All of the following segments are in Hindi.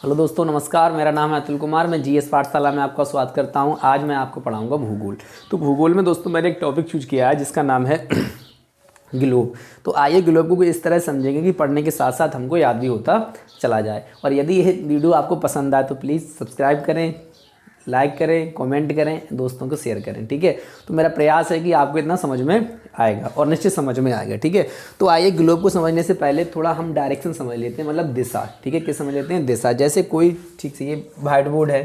हेलो दोस्तों, नमस्कार। मेरा नाम है अतुल कुमार। मैं जीएस पाठशाला में आपका स्वागत करता हूं। आज मैं आपको पढ़ाऊंगा भूगोल। तो भूगोल में दोस्तों मैंने एक टॉपिक चूज किया है जिसका नाम है ग्लोब। तो आइए ग्लोब को इस तरह समझेंगे कि पढ़ने के साथ साथ हमको याद भी होता चला जाए। और यदि यह वीडियो आपको पसंद आए तो प्लीज़ सब्सक्राइब करें, लाइक करें, कमेंट करें, दोस्तों को शेयर करें। ठीक है, तो मेरा प्रयास है कि आपको इतना समझ में आएगा और निश्चित समझ में आएगा। ठीक है, तो आइए ग्लोब को समझने से पहले थोड़ा हम डायरेक्शन समझ लेते हैं, मतलब दिशा। ठीक है, क्या समझ लेते हैं? दिशा। जैसे कोई, ठीक से, ये व्हाइट बोर्ड है,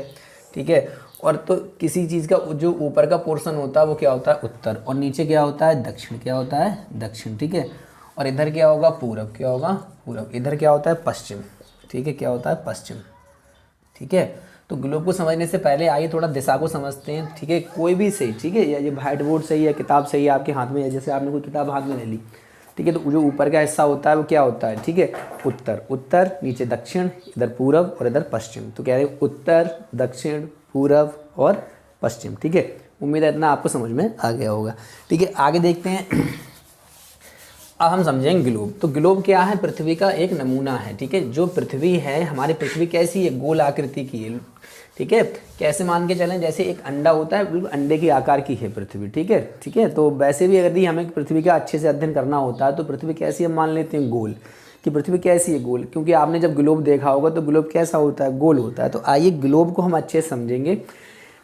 ठीक है, और तो किसी चीज़ का जो ऊपर का पोर्शन होता है वो क्या होता है? उत्तर। और नीचे क्या होता है? दक्षिण। क्या होता है? दक्षिण। ठीक है, और इधर क्या होगा? पूरब। क्या होगा? पूरब। इधर क्या होता है? पश्चिम। ठीक है, क्या होता है? पश्चिम। ठीक है, तो ग्लोब को समझने से पहले आइए थोड़ा दिशा को समझते हैं। ठीक है, कोई भी सही, ठीक है, या ये व्हाइट बोर्ड सही है, किताब सही है आपके हाथ में है, जैसे आपने कोई किताब हाथ में ले ली, ठीक है, तो जो ऊपर का हिस्सा होता है वो क्या होता है? ठीक है, उत्तर। उत्तर, नीचे दक्षिण, इधर पूरब और इधर पश्चिम। तो कह रहे हैं उत्तर, दक्षिण, पूरब और पश्चिम। ठीक है, उम्मीद है इतना आपको समझ में आ गया होगा। ठीक है, आगे देखते हैं। अब हम समझेंगे ग्लोब। तो ग्लोब क्या है? पृथ्वी का एक नमूना है। ठीक है, जो पृथ्वी है, हमारी पृथ्वी कैसी है? गोल आकृति की है। ठीक है, कैसे मान के चलें? जैसे एक अंडा होता है, बिल्कुल अंडे के आकार की है पृथ्वी। ठीक है, ठीक है, तो वैसे भी यदि हमें पृथ्वी का अच्छे से अध्ययन करना होता है तो पृथ्वी कैसी हम मान लेते हैं? गोल। कि पृथ्वी कैसी है? गोल। क्योंकि आपने जब ग्लोब देखा होगा तो ग्लोब कैसा होता है? गोल होता है। तो आइए ग्लोब को हम अच्छे से समझेंगे।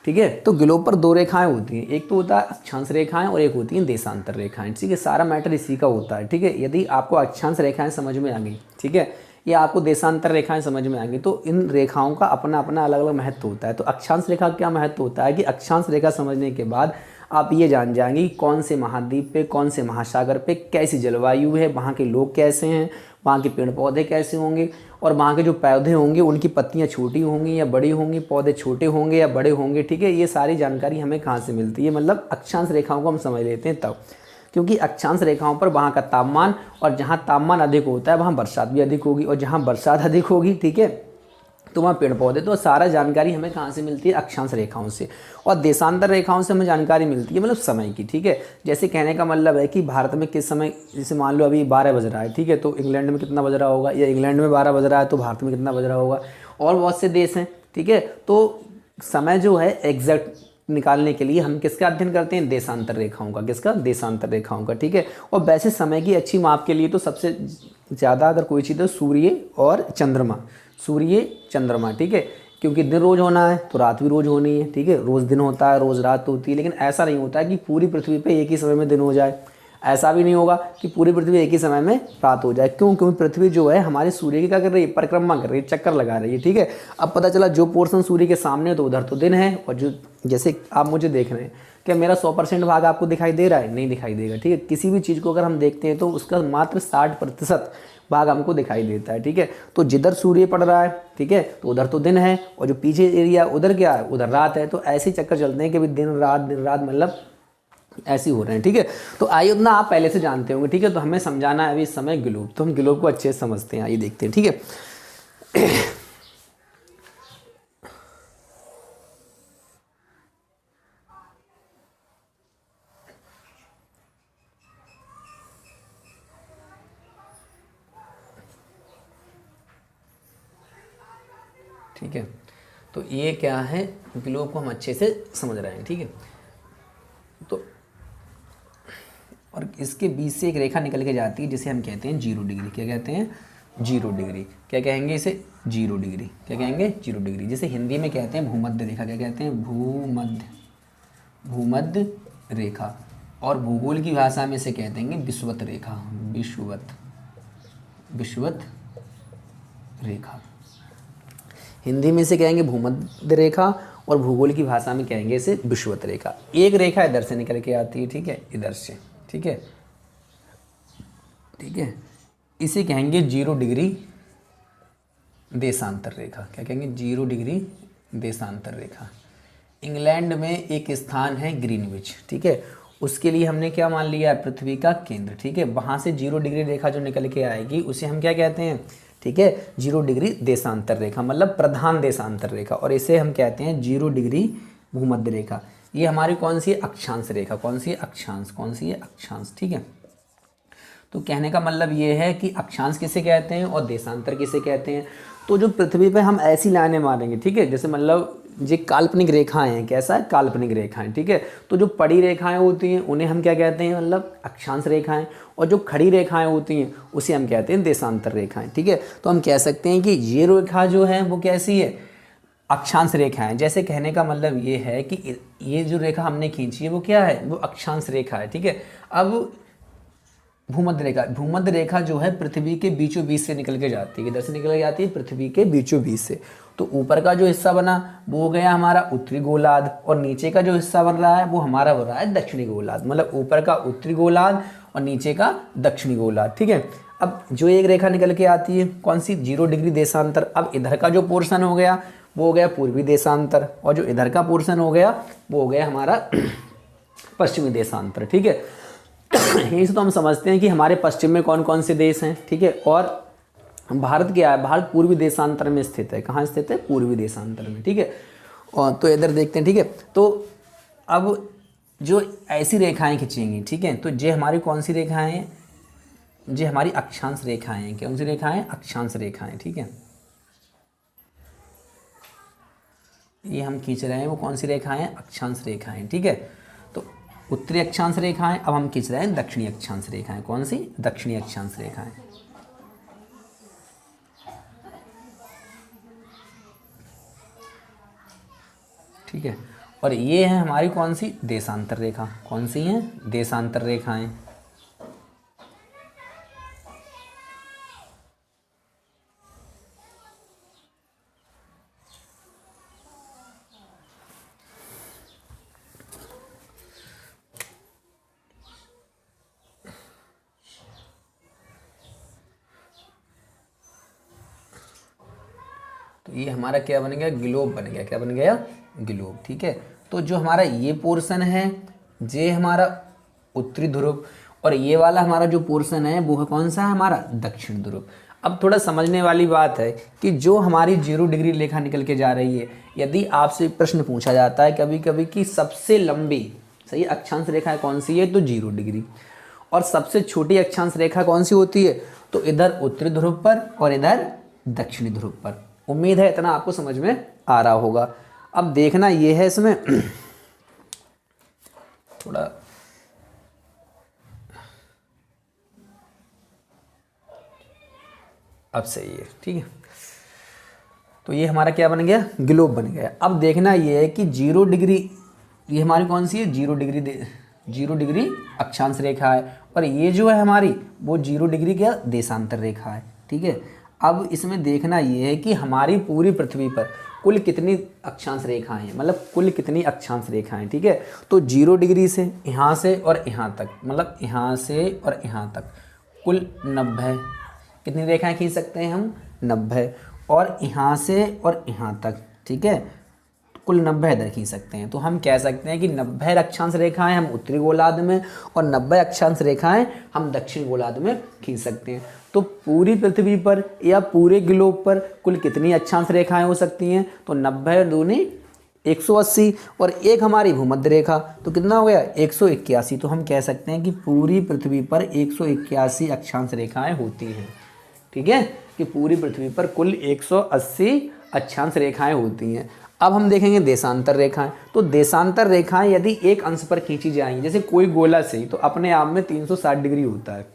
ठीक है, तो ग्लोब पर दो रेखाएं होती हैं, एक तो होता है अक्षांश रेखाएं और एक होती हैं देशांतर रेखाएं। ठीक है, सारा मैटर इसी का होता है। ठीक है, यदि आपको अक्षांश रेखाएं समझ में आ गई, ठीक है, या आपको देशांतर रेखाएं समझ में आ गई, तो इन रेखाओं का अपना अपना अलग अलग महत्व होता है। तो अक्षांश रेखा क्या महत्व होता है कि अक्षांश रेखा समझने के बाद आप ये जान जाएंगे कि कौन से महाद्वीप पे, कौन से महासागर पे कैसी जलवायु है, वहाँ के लोग कैसे हैं, वहाँ के पेड़ पौधे कैसे होंगे, और वहाँ के जो पौधे होंगे उनकी पत्तियाँ छोटी होंगी या बड़ी होंगी, पौधे छोटे होंगे या बड़े होंगे। ठीक है, ये सारी जानकारी हमें कहाँ से मिलती है? मतलब अक्षांश रेखाओं को हम समझ लेते हैं तब। क्योंकि अक्षांश रेखाओं पर वहाँ का तापमान, और जहाँ तापमान अधिक होता है वहाँ बरसात भी अधिक होगी, और जहाँ बरसात अधिक होगी, ठीक है, तो वहाँ पेड़ पौधे। तो सारा जानकारी हमें कहाँ से मिलती है? अक्षांश रेखाओं से। और देशांतर रेखाओं से हमें जानकारी मिलती है मतलब समय की। ठीक है, जैसे कहने का मतलब है कि भारत में किस समय, जैसे मान लो अभी 12 बज रहा है, ठीक है, तो इंग्लैंड में कितना बज रहा होगा, या इंग्लैंड में 12 बज रहा है तो भारत में कितना बज रहा होगा, और बहुत से देश हैं। ठीक है, तो समय जो है एग्जैक्ट निकालने के लिए हम किसका अध्ययन करते हैं? देशांतर रेखाओं का। किसका? देशांतर रेखाओं का। ठीक है, और वैसे समय की अच्छी माप के लिए तो सबसे ज़्यादा अगर कोई चीज़ है, सूर्य और चंद्रमा। सूर्य, चंद्रमा। ठीक है, क्योंकि दिन रोज़ होना है तो रात भी रोज़ होनी है। ठीक है, रोज़ दिन होता है, रोज़ रात होती है, लेकिन ऐसा नहीं होता है कि पूरी पृथ्वी पे एक ही समय में दिन हो जाए। ऐसा भी नहीं होगा कि पूरी पृथ्वी एक ही समय में रात हो जाए। क्यों? क्योंकि पृथ्वी जो है हमारे सूर्य की क्या कर रही है? परिक्रमा कर रही है, चक्कर लगा रही है। ठीक है, अब पता चला जो पोर्शन सूर्य के सामने है तो उधर तो दिन है, और जो, जैसे आप मुझे देख रहे हैं, क्या मेरा 100% भाग आपको दिखाई दे रहा है? नहीं दिखाई देगा। ठीक है, किसी भी चीज़ को अगर हम देखते हैं तो उसका मात्र 60% भाग हमको दिखाई देता है। ठीक है, तो जिधर सूर्य पड़ रहा है, ठीक है, तो उधर तो दिन है, और जो पीछे एरिया उधर क्या है? उधर रात है। तो ऐसे ही चक्कर चलते हैं कि दिन रात मतलब ऐसे ही हो रहे हैं। ठीक है, तो आइए, उतना आप पहले से जानते होंगे। ठीक है, तो हमें समझाना है अभी इस समय ग्लोब, तो हम ग्लोब को अच्छे से समझते हैं। आइए देखते हैं। ठीक है, ठीक है, तो ये क्या है? ग्लोब को हम अच्छे से समझ रहे हैं। ठीक है, तो और इसके बीच से एक रेखा निकल के जाती है जिसे हम कहते हैं 0 डिग्री। क्या कहते हैं? 0 डिग्री। क्या कहेंगे इसे? 0 डिग्री। क्या कहेंगे? 0 डिग्री। जिसे हिंदी में कहते हैं भूमध्य रेखा। क्या कहते हैं? भूमध्य रेखा। और भूगोल की भाषा में इसे कहते हैं विषुवत रेखा। विषुवत रेखा। हिंदी में इसे कहेंगे भूमध्य रेखा, और भूगोल की भाषा में कहेंगे इसे विषुवत रेखा। एक रेखा इधर से निकल के आती है, ठीक है, इधर से। ठीक है, ठीक है, इसे कहेंगे 0 डिग्री देशांतर रेखा। क्या कहेंगे? 0 डिग्री देशांतर रेखा। इंग्लैंड में एक स्थान है ग्रीनविच। ठीक है, उसके लिए हमने क्या मान लिया है? पृथ्वी का केंद्र। ठीक है, वहाँ से 0 डिग्री रेखा जो निकल के आएगी उसे हम क्या कहते हैं? ठीक है, 0 डिग्री देशांतर रेखा, मतलब प्रधान देशांतर रेखा, और इसे हम कहते हैं 0 डिग्री भूमध्य रेखा। ये हमारी कौन सी है? अक्षांश रेखा। कौन सी है? अक्षांश। कौन सी है? अक्षांश। ठीक है, तो कहने का मतलब ये है कि अक्षांश किसे कहते हैं और देशांतर किसे कहते हैं। तो जो पृथ्वी पे हम ऐसी लाइनें मारेंगे, ठीक है, जैसे मतलब ये काल्पनिक रेखाएं हैं, कैसा है, काल्पनिक रेखाएं, ठीक है। तो जो पड़ी रेखाएं होती हैं उन्हें हम क्या कहते हैं, मतलब अक्षांश रेखाएं, और जो खड़ी रेखाएं होती हैं उसे हम कहते हैं देशांतर रेखाएं, ठीक है। तो हम कह सकते हैं कि ये रेखा जो है वो कैसी है, अक्षांश रेखा है। जैसे कहने का मतलब ये है कि ये जो रेखा हमने खींची है वो क्या है, वो अक्षांश रेखा है, ठीक है। अब भूमध्य रेखा जो है पृथ्वी के बीचों बीच से निकल के जाती है, किधर से निकल के जाती है, पृथ्वी के बीचों बीच से। तो ऊपर का जो हिस्सा बना वो हो गया हमारा उत्तरी गोलार्ध, और नीचे का जो हिस्सा बन रहा है वो हमारा हो रहा है दक्षिणी गोलार्ध, मतलब ऊपर का उत्तरी गोलार्ध और नीचे का दक्षिणी गोलार्ध, ठीक है। अब जो एक रेखा निकल के आती है कौन सी, 0 डिग्री देशांतर। अब इधर का जो पोर्शन हो गया वो हो गया पूर्वी देशांतर, और जो इधर का पोर्शन हो गया वो हो गया हमारा पश्चिमी देशांतर, ठीक है। यहीं से तो हम समझते हैं कि हमारे पश्चिम में कौन कौन से देश हैं, ठीक है। और भारत क्या है, भारत पूर्वी देशांतर में स्थित है। कहाँ स्थित है, पूर्वी देशांतर में, ठीक है। और तो इधर देखते हैं, ठीक है। तो अब जो ऐसी रेखाएं खींचेंगी, ठीक है, तो ये हमारी कौन सी रेखाएं हैं, ये हमारी अक्षांश रेखाएं हैं। कौन सी रेखाएं, अक्षांश रेखाएं, ठीक है। ये हम खींच रहे हैं वो कौन सी रेखाएं, अक्षांश रेखाएं, ठीक है। तो उत्तरी अक्षांश रेखाएं, अब हम खींच रहे हैं दक्षिणी अक्षांश रेखाएं। कौन सी, दक्षिणी अक्षांश रेखाएं, ठीक है। और ये है हमारी कौन सी, देशांतर रेखा। कौन सी हैं, देशांतर रेखाएं। तो ये हमारा क्या बन गया, ग्लोब बन गया। क्या बन गया, ग्लोब, ठीक है। तो जो हमारा ये पोर्शन है ये हमारा उत्तरी ध्रुव, और ये वाला हमारा जो पोर्शन है वो है कौन सा है, हमारा दक्षिण ध्रुव। अब थोड़ा समझने वाली बात है कि जो हमारी 0 डिग्री रेखा निकल के जा रही है, यदि आपसे प्रश्न पूछा जाता है कभी कभी कि सबसे लंबी सही अक्षांश रेखा कौन सी है, तो 0 डिग्री। और सबसे छोटी अक्षांश रेखा कौन सी होती है, तो इधर उत्तरी ध्रुव पर और इधर दक्षिणी ध्रुव पर। उम्मीद है इतना आपको समझ में आ रहा होगा। अब देखना ये है इसमें थोड़ा अब सही है, ठीक है। तो ये हमारा क्या बन गया, ग्लोब बन गया। अब देखना ये है कि 0 डिग्री ये हमारी कौन सी है, 0 डिग्री अक्षांश रेखा है, और ये जो है हमारी वो 0 डिग्री क्या देशांतर रेखा है, ठीक है। अब इसमें देखना ये है कि हमारी पूरी पृथ्वी पर कुल कितनी अक्षांश रेखाएं हैं, मतलब कुल कितनी अक्षांश रेखाएं, ठीक है। तो 0 डिग्री से यहाँ से और यहाँ तक, मतलब यहाँ से और यहाँ तक कुल 90 कितनी रेखाएं खींच सकते हैं हम, 90। और यहाँ से और यहाँ तक, ठीक है, कुल 90 इधर खींच सकते हैं। तो हम कह सकते हैं कि 90 अक्षांश रेखाएं हम उत्तरी गोलार्ध में और 90 अक्षांश रेखाएं हम दक्षिण गोलार्ध में खींच सकते हैं। तो पूरी पृथ्वी पर या पूरे ग्लोब पर कुल कितनी अक्षांश रेखाएं हो सकती हैं, तो 90 दूनी 180, और एक हमारी भूमध्य रेखा, तो कितना हो गया 181। तो हम कह सकते हैं कि पूरी पृथ्वी पर 181 अक्षांश रेखाएं होती हैं, ठीक है, कि पूरी पृथ्वी पर कुल 180 अक्षांश रेखाएं होती हैं। अब हम देखेंगे देशांतर रेखाएं। तो देशांतर रेखाएं यदि एक अंश पर खींची जाएंगी, जैसे कोई गोला सही तो अपने आप में 360 डिग्री होता है,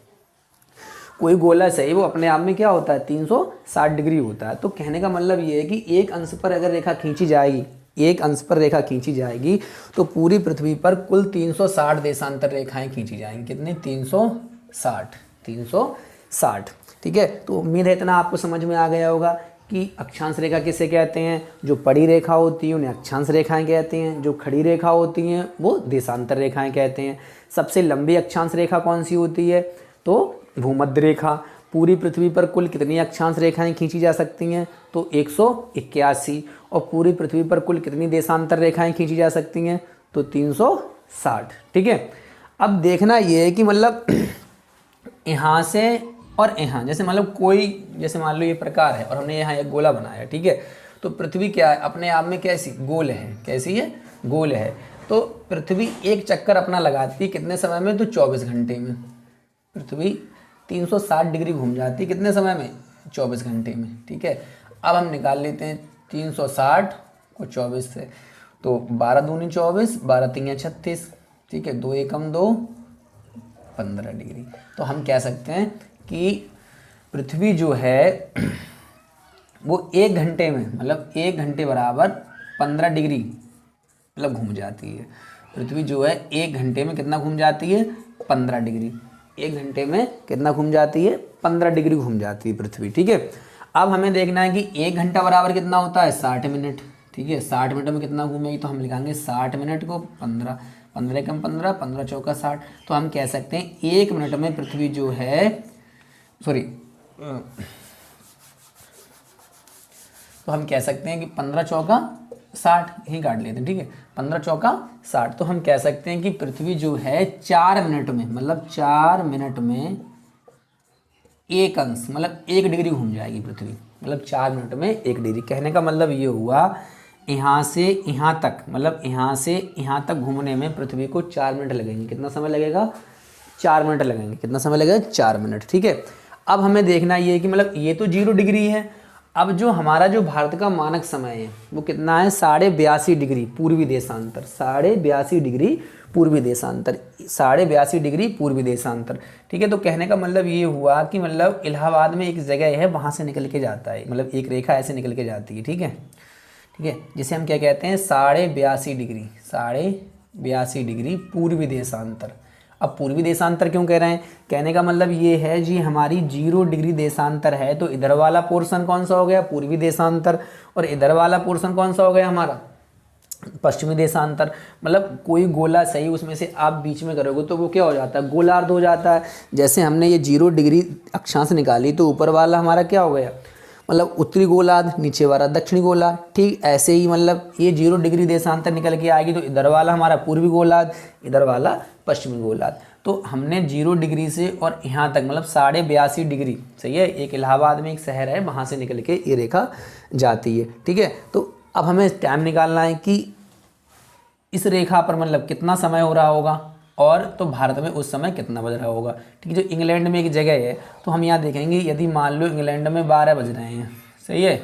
कोई गोला सही वो अपने आप में क्या होता है, 360 डिग्री होता है। तो कहने का मतलब ये है कि एक अंश पर अगर रेखा खींची जाएगी, एक अंश पर रेखा खींची जाएगी तो पूरी पृथ्वी पर कुल 360 देशांतर रेखाएं खींची जाएंगी। कितनी, 360, ठीक है। तो उम्मीद है इतना आपको समझ में आ गया होगा कि अक्षांश रेखा किसे कहते हैं, जो पड़ी रेखा होती है उन्हें अक्षांश रेखाएं कहते हैं, जो खड़ी रेखा होती हैं वो देशांतर रेखाएं कहते हैं। सबसे लंबी अक्षांश रेखा कौन सी होती है, तो भूमध्य रेखा। पूरी पृथ्वी पर कुल कितनी अक्षांश रेखाएं खींची जा सकती हैं, तो 181। और पूरी पृथ्वी पर कुल कितनी देशांतर रेखाएं खींची जा सकती हैं, तो 360, ठीक है। अब देखना ये है कि मतलब यहाँ से और यहाँ, जैसे मतलब कोई, जैसे मान लो ये प्रकार है और हमने यहाँ एक गोला बनाया, ठीक है। तो पृथ्वी क्या है, अपने आप में कैसी, गोल है, कैसी है, गोल है। तो पृथ्वी एक चक्कर अपना लगाती है कितने समय में, तो 24 घंटे में। पृथ्वी 360 डिग्री घूम जाती है कितने समय में, 24 घंटे में, ठीक है। अब हम निकाल लेते हैं 360 को 24 से, तो 12 दूनी 24, 12 तियाँ 36, ठीक है, 2 एकम 2, 15 डिग्री। तो हम कह सकते हैं कि पृथ्वी जो है वो 1 घंटे में, मतलब 1 घंटे बराबर 15 डिग्री मतलब घूम जाती है। पृथ्वी जो है 1 घंटे में कितना घूम जाती है? 15 डिग्री। 1 घंटे में कितना घूम जाती है? 15 डिग्री घूम जाती है पृथ्वी, ठीक है। अब हमें देखना है कि 1 घंटा बराबर कितना होता है? 60 मिनट, ठीक है। 60 मिनट में कितना घूमेगी? तो हम लिखेंगे 60 मिनट को 15, 15 कम 15, 15 चौका 60। तो हम कह सकते हैं 1 मिनट में पृथ्वी जो है, सॉरी, तो हम कह सकते हैं कि 15 चौका 60 ही काट लेते हैं, ठीक है, 15 चौका 60। तो हम कह सकते हैं कि पृथ्वी जो है 4 मिनट में, मतलब 4 मिनट में 1 अंश, मतलब 1 डिग्री घूम जाएगी पृथ्वी। मतलब 4 मिनट में 1 डिग्री। कहने का मतलब ये हुआ यहाँ से यहाँ तक, मतलब यहाँ से यहाँ तक घूमने में पृथ्वी को 4 मिनट लगेंगे। कितना समय लगेगा? 4 मिनट लगेंगे। कितना समय लगेगा? 4 मिनट, ठीक है। अब हमें देखना ये है कि मतलब ये तो 0 डिग्री है। अब जो हमारा जो भारत का मानक समय है वो कितना है? 82.5 डिग्री पूर्वी देशांतर, 82.5 डिग्री पूर्वी देशांतर, 82.5 डिग्री पूर्वी देशांतर, ठीक है। तो कहने का मतलब ये हुआ कि मतलब इलाहाबाद में एक जगह है, वहाँ से निकल के जाता है, मतलब एक रेखा ऐसे निकल के जाती है, ठीक है, ठीक है, जिसे हम क्या कहते हैं? 82.5 डिग्री, 82.5 डिग्री पूर्वी देशांतर। अब पूर्वी देशांतर क्यों कह रहे हैं? कहने का मतलब ये है जी, हमारी 0 डिग्री देशांतर है, तो इधर वाला पोर्शन कौन सा हो गया? पूर्वी देशांतर, और इधर वाला पोर्शन कौन सा हो गया हमारा? पश्चिमी देशांतर। मतलब कोई गोला सही, उसमें से आप बीच में करोगे तो वो क्या हो जाता है? गोलार्ध हो जाता है। जैसे हमने ये 0 डिग्री अक्षांश निकाली तो ऊपर वाला हमारा क्या हो गया? मतलब उत्तरी गोलार्ध, नीचे वाला दक्षिणी गोलार्ध, ठीक ऐसे ही मतलब ये 0 डिग्री देशांतर निकल के आएगी तो इधर वाला हमारा पूर्वी गोलार्ध, इधर वाला पश्चिमी गोलार्ध। तो हमने 0 डिग्री से और यहाँ तक मतलब 82.5 डिग्री, सही है, एक इलाहाबाद में एक शहर है, वहाँ से निकल के ये रेखा जाती है, ठीक है। तो अब हमें टाइम निकालना है कि इस रेखा पर मतलब कितना समय हो रहा होगा, और तो भारत में उस समय कितना बज रहा होगा, ठीक है। जो इंग्लैंड में एक जगह है, तो हम यहाँ देखेंगे, यदि मान लो इंग्लैंड में 12 बज रहे हैं, सही है,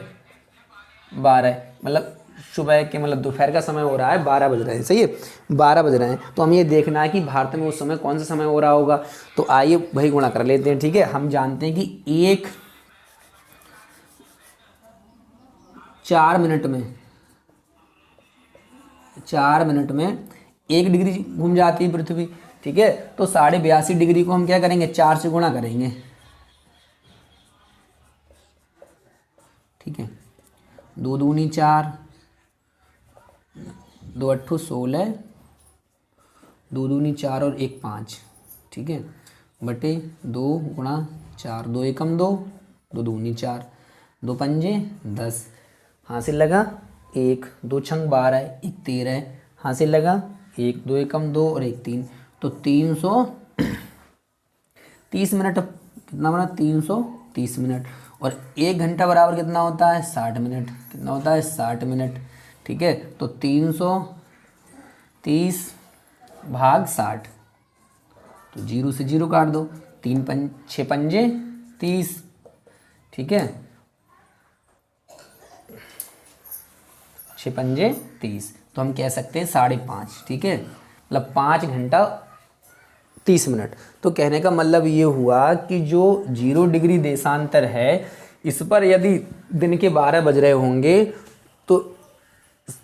12 मतलब सुबह के, मतलब दोपहर का समय हो रहा है, 12 बज रहे हैं, सही है, 12 बज रहे हैं। तो हम ये देखना है कि भारत में उस समय कौन सा समय हो रहा होगा। तो आइए वही गुणा कर लेते हैं, ठीक है। हम जानते हैं कि 4 मिनट में 1 डिग्री घूम जाती है पृथ्वी, ठीक है। तो 82.5 डिग्री को हम क्या करेंगे? 4 से गुणा करेंगे, ठीक है, 2 दूनी 4, 2 अट्ठू 16, 2 दूनी 4 और 1 5, ठीक है, बटे 2 गुणा 4, 2 एकम 2, 2 दूनी 4, 2 पंजे 10, हासिल लगा 1, 2 छंग 12, 1 13, हासिल लगा 1, 2 एकम 2 और 1 3, तो 330 मिनट। कितना बना? 330 मिनट। और 1 घंटा बराबर कितना होता है? 60 मिनट। कितना होता है? 60 मिनट, ठीक है। तो 330 भाग 60, तो 0 से 0 काट दो, 6 पंजे 30, ठीक है, 6 पंजे 30। तो हम कह सकते हैं 5.5, ठीक है, मतलब 5 घंटा 30 मिनट। तो कहने का मतलब ये हुआ कि जो 0 डिग्री देशांतर है, इस पर यदि दिन के 12 बज रहे होंगे तो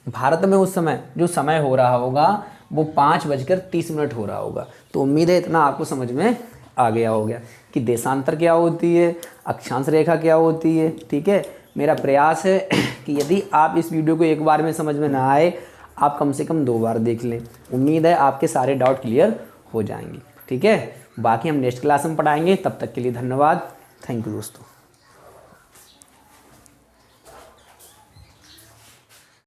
भारत में उस समय जो समय हो रहा होगा वो 5:30 हो रहा होगा। तो उम्मीद है इतना आपको समझ में आ गया हो गया कि देशांतर क्या होती है, अक्षांश रेखा क्या होती है, ठीक है। मेरा प्रयास है कि यदि आप इस वीडियो को एक बार में समझ में ना आए, आप कम से कम 2 बार देख लें। उम्मीद है आपके सारे डाउट क्लियर हो जाएंगे, ठीक है। बाकी हम नेक्स्ट क्लास में पढ़ाएंगे। तब तक के लिए धन्यवाद। थैंक यू दोस्तों।